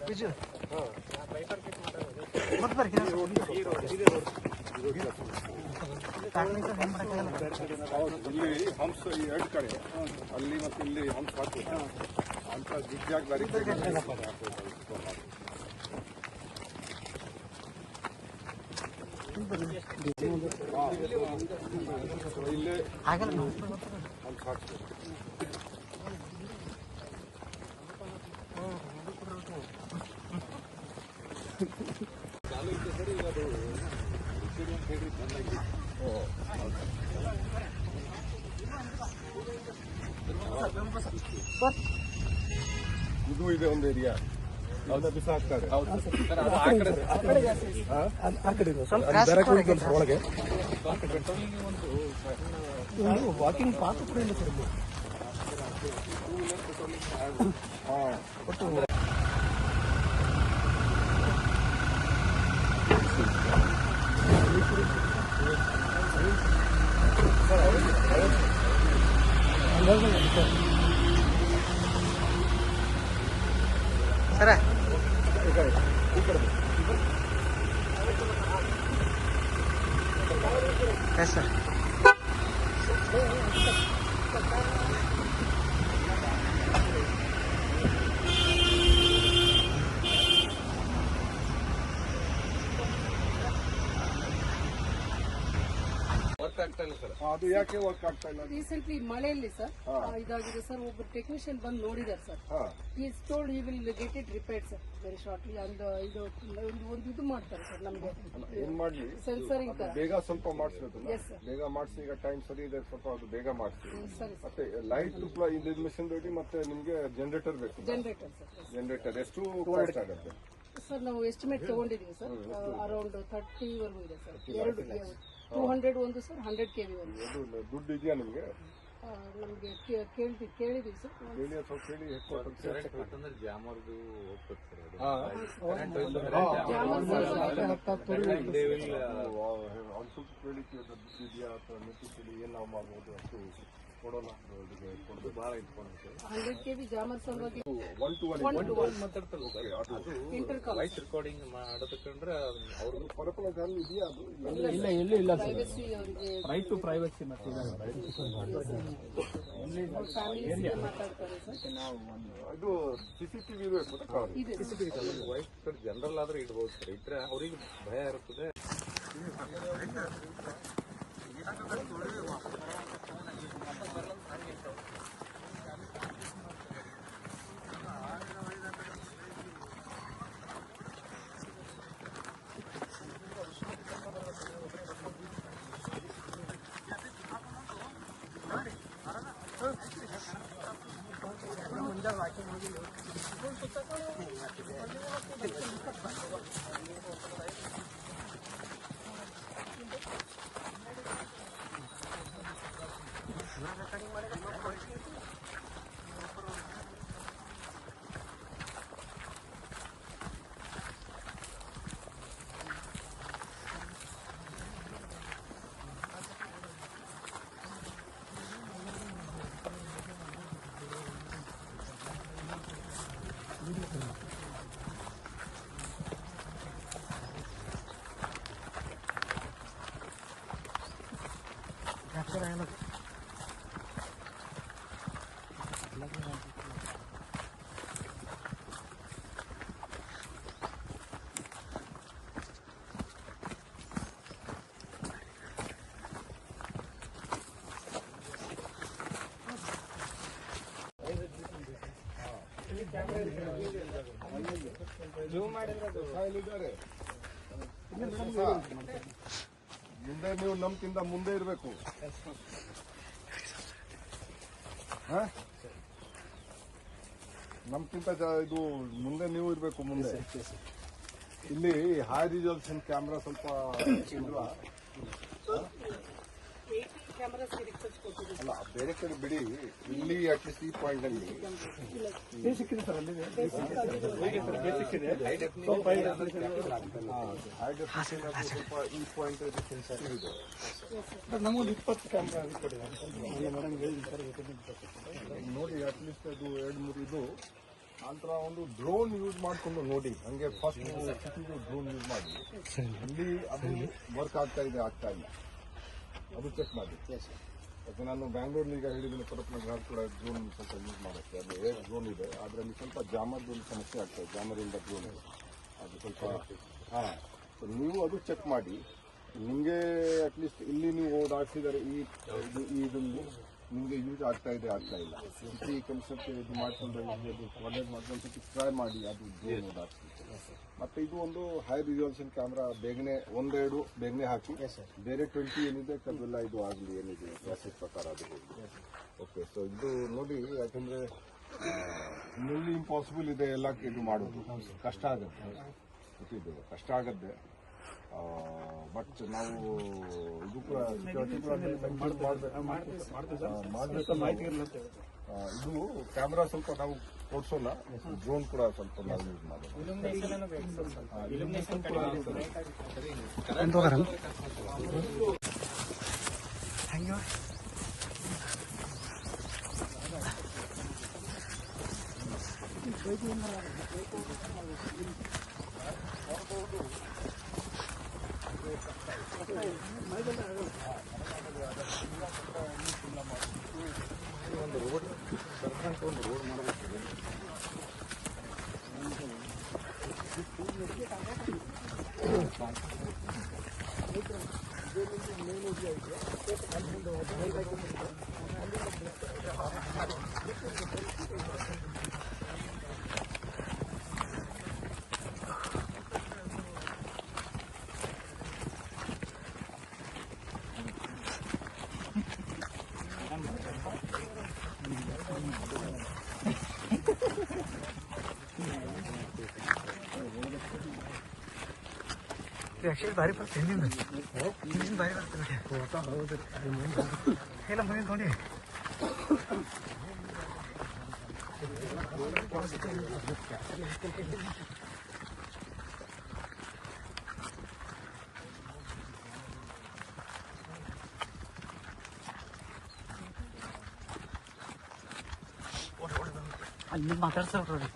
ಬಿಜು ಇಲ್ಲಿ ಹಂಸ ಎರಡು ಕಡೆ ಅಲ್ಲಿ ಮತ್ತು ಇಲ್ಲಿ ಹಂಸ ಹಾಕ್ಬೇಕು ಅಂತ ಜಿಗ್ಜಾಗ್ದಾರಿ ಇಲ್ಲೇ ಹಂಸ ಹಾಕ್ಬೇಕು. ಇದು ಇದೆ ಒಂದು ಏರಿಯಾ ಬಿಸ ಹಾಕ್ತಾರೆ ಒಳಗೆ ವಾಕಿಂಗ್ ಪಾತ್ ಕೂಡ ಇಲ್ಲ ಸರ್. ಸರ ಎಸ್ ಸರ್. ಅದು ಯಾಕೆ ವರ್ಕ್ ಆಗ್ತಾ ಇಲ್ಲ? ರೀಸೆಂಟ್ಲಿ ಮಳೆಯಲ್ಲಿ ಸರ್ ಇದಾಗಿದೆ ಸರ್. ಒಬ್ಬರು ಟೆಕ್ನಿಷಿಯನ್ ಬಂದು ನೋಡಿದಾರೆ sir. Is told he will get it repaired sir very shortly. ಒಂದು ಇದು ಮಾಡ್ತಾರೆ ಸರ್ ನಮ್ಗೆ. ಏನ್ ಮಾಡ್ಲಿ, ಸೆನ್ಸರಿಂಗ್ ತರ ಬೇಗ ಸ್ವಲ್ಪ ಮಾಡಿಸ್ಬೇಕು. ಬೇಗ ಮಾಡಿಸಿ, ಈಗ ಟೈಮ್ ಸರಿ ಇದೆ, ಸ್ವಲ್ಪ ಅದು ಬೇಗ ಮಾಡಿಸಿ. ಮತ್ತೆ ಲೈಟ್ ಇದು ಮಿಷನ್ ಬೇಕು, ಮತ್ತೆ ನಿಮ್ಗೆ ಜನರೇಟರ್ ಬೇಕು. ಜನರೇಟರ್ ಎಷ್ಟು ಕಾಸ್ಟ್ ಆಗುತ್ತೆ ಸರ್? ನಾವು ಎಸ್ಟಿಮೇಟ್ ತಗೊಂಡಿದೀವಿ ಸರ್. ಅರೌಂಡ್ 30 ವರೆಗೂ ಇದೆ ಸರ್. 200 ಒಂದು ಸರ್, 100 kV ಒಂದು. ದುಡ್ಡು ಇದೆಯಾ ನಿಮ್ಗೆ? ನಮ್ಗೆ ಕೇಳಿದೀವಿ ಸರ್. ಏನ್ ನಾವು ಮಾಡ್ಬೋದು ಅಷ್ಟು ಕೊಡೋಲ್ಲ. ಬಹಳ ಇಟ್ಕೊಂಡು 100 kV ಜಾಮರ್ ಸಲುವಾಗಿ ವಾಯ್ಸ್ ರೆಕಾರ್ಡಿಂಗ್ ಮಾಡೋದಕ್ಕಂದ್ರೆ ಅವ್ರಿಗೆ ಪರಪಳ ಇದೆಯಾ? ಅದು ಇಲ್ಲ, ಎಲ್ಲೂ ಇಲ್ಲ ಸರ್. ರೈಟ್ ಟು ಪ್ರೈವಸಿ ಮತ್ತೆ ಇದು CCTV ಇರಬೇಕು. ವಾಯ್ಸ್ ಜನರಲ್ ಆದ್ರೆ ಇಡ್ಬೋದು ಸರ್. ಇದ್ರೆ ಅವ್ರಿಗೆ ಭಯ ಇರುತ್ತದೆ. ಮುಂದೆ ನೀವು ನಮ್ಗಿಂತ ಮುಂದೆ ಇರಬೇಕು. ನಮ್ಗಿಂತ ಇದು ಮುಂದೆ ನೀವು ಇರಬೇಕು. ಮುಂದೆ ಇಲ್ಲಿ ಹೈ ರಿಸಲ್ಯೂಷನ್ ಕ್ಯಾಮ್ರಾ ಸ್ವಲ್ಪ ಇಲ್ವಾ? ಅಲ್ಲ, ಬೇರೆ ಕಡೆ ಬಿಡಿ. ಇಲ್ಲಿ ಅಟ್ಲೀಸ್ಟ್ ಈ ಪಾಯಿಂಟ್ ಅಲ್ಲಿ ಸಿಕ್ಕಿದೆ ಸರ್. ಅಲ್ಲಿ ಸ್ವಲ್ಪ ಈ ಪಾಯಿಂಟ್ ನಮಗೊಂದು 20 ಕ್ಯಾಮ್ರಾ ಕೊಡಿ ನೋಡಿ. ಅಟ್ಲೀಸ್ಟ್ ಅದು 2-3 ಇದು ನಂತರ ಒಂದು ಡ್ರೋನ್ ಯೂಸ್ ಮಾಡ್ಕೊಂಡು ನೋಡಿ, ಹಂಗೆ ಫಸ್ಟ್ ಸಿಟಿದು ಡ್ರೋನ್ ಯೂಸ್ ಮಾಡಿ ಇಲ್ಲಿ ಅದು ವರ್ಕ್ ಆಗ್ತಾ ಇಲ್ಲ, ಅದು ಚೆಕ್ ಮಾಡಿ. ಯಾಕೆ ನಾನು ಬ್ಯಾಂಗ್ಳೂರ್ಲಿ ಈಗ ಹೇಳಿದ್ದೀನಿ, ಪರಪ್ಪನಗರ ಕೂಡ ಡ್ರೋನ್ ಸ್ವಲ್ಪ ಯೂಸ್ ಮಾಡುತ್ತೆ. ಅದು ಏರ್ ಡ್ರೋನ್ ಇದೆ, ಅದರಲ್ಲಿ ಸ್ವಲ್ಪ ಜಾಮರ್ದು ಒಂದು ಸಮಸ್ಯೆ ಆಗ್ತದೆ, ಜಾಮರಿಂದ ಡ್ರೋನ್ ಅದು ಸ್ವಲ್ಪ ನೀವು ಅದು ಚೆಕ್ ಮಾಡಿ. ನಿಮಗೆ ಅಟ್ಲೀಸ್ಟ್ ಇಲ್ಲಿ ನೀವು ಓಡಾಡ್ಸಿದರೆ ಇದನ್ನು ನಿಮಗೆ ಯೂಸ್ ಆಗ್ತಾ ಇಲ್ಲ. ಸಿಟಿ ಕೆಲಸಕ್ಕೆ ಇದು ಮಾಡ್ಕೊಂಡು ಕಾಲೇಜ್ ಮಾಡ್ಕೊಂಡು ಟ್ರೈ ಮಾಡಿ, ಅದು ಡ್ರೋನ್ ಓಡಾಡ್ಸಿ. ಮತ್ತೆ ಇದು ಒಂದು ಹೈ ರಿಸಲ್ಯೂಷನ್ ಕ್ಯಾಮ್ರಾ, ಬೇಗನೆ ಹಾಕಿ, ಬೇರೆ 20 ಏನಿದೆ ಅದೆಲ್ಲ ಇದು ಆಗಲಿ, ಏನಿದೆ ಮೆಸೇಜ್ ಪ್ರಕಾರ ಅದು ಹೋಗಿ. ಓಕೆ, ಸೊ ಇದು ನೋಡಿ, ಯಾಕಂದ್ರೆ ಇಲ್ಲಿ ಇಂಪಾಸಿಬಲ್ ಇದೆ ಎಲ್ಲ ಇದು ಮಾಡೋದು, ಕಷ್ಟ ಆಗತ್ತೆ. ಬಟ್ ನಾವು ಇದು ಕೂಡ ಸೆಕ್ಯೂರಿಟಿ ಕೂಡ ಇದು ಕ್ಯಾಮ್ರಾ ಸ್ವಲ್ಪ ನಾವು ಕೊಡ್ಸೋಣ, ಡ್ರೋನ್ ಕೂಡ ಸ್ವಲ್ಪ ನಾವು ಯೂಸ್ ಮಾಡೋಣ. ಆಕ್ಚುಲಿ ಭಾರಿ ಬರ್ತದೆ, ಹಿಂದಿನ ಭಾರಿ ಬರ್ತದೆ. ಎಲ್ಲ ಮುಂದಿನ ನೋಡಿ ಅಲ್ಲಿ ಮಾತಾಡ್ಸೋರು ನೋಡಿ.